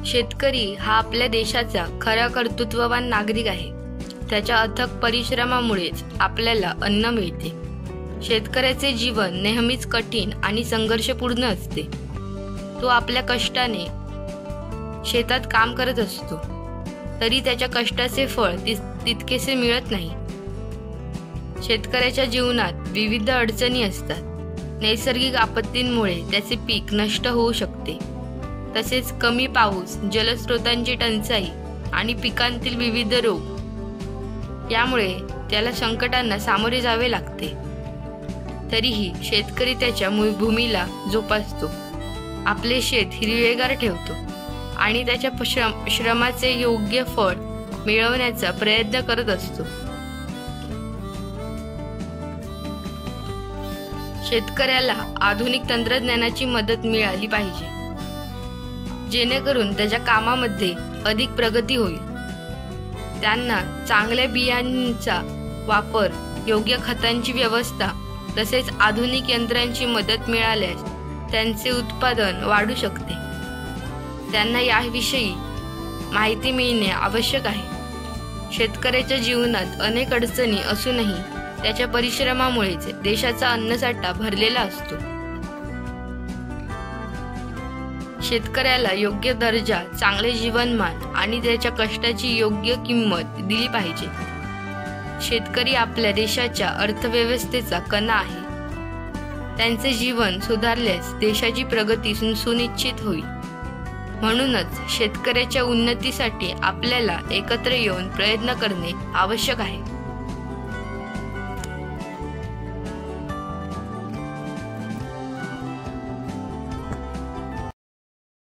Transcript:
शेतकरी हा आपल्या देशाचा खरा कर्तृत्ववान नागरिक आहे. त्याच्या अथक परिश्रमामुळेच आपल्याला अन्न मिळते. शेतकऱ्याचे जीवन नेहमीच कठीण आणि संघर्षपूर्ण असते. तो आपल्या कष्टाने शेतात काम करत असतो, तरी त्याच्या कष्टाचे फळ तितकेसे मिळत नाही. शेतकऱ्याच्या जीवनात विविध अडचणी असतात. नैसर्गिक आपत्तींमुळे त्याचे पीक नष्ट होऊ शकते. तसेच कमी पाऊस, जलस्रोतांची टंचाई आणि पिकांतील विविध रोग यामुळे त्याला संकटांना सामोरे जावे लागते. तरीही शेतकरी त्याच्या भूमीला जोपासतो, आपले शेत हिरवेगार ठेवतो आणि त्याच्या श्रमाचे योग्य फळ मिळवण्याचा प्रयत्न करत असतो. शेतकऱ्याला आधुनिक तंत्रज्ञानाची मदत मिळाली पाहिजे, जेणेकरून त्याच्या कामामध्ये अधिक प्रगती होईल. त्यांना चांगल्या बियांचा वापर, योग्य खतांची व्यवस्था तसेच आधुनिक यंत्रांची मदत मिळाल्यास त्यांचे उत्पादन वाढू शकते. त्यांना याविषयी माहिती मिळणे आवश्यक आहे. शेतकऱ्याच्या जीवनात अनेक अडचणी असूनही त्याच्या परिश्रमामुळेच देशाचा अन्नसाठा भरलेला असतो. शेतकऱ्याला योग्य दर्जा, चांगले जीवनमान आणि त्याच्या कष्टाची योग्य किंमत दिली पाहिजे. शेतकरी आपल्या देशाच्या अर्थव्यवस्थेचा कणा आहे. त्यांचे जीवन सुधारल्यास देशाची प्रगती सुनिश्चित होईल. म्हणूनच शेतकऱ्याच्या उन्नतीसाठी आपल्याला एकत्र येऊन प्रयत्न करणे आवश्यक आहे.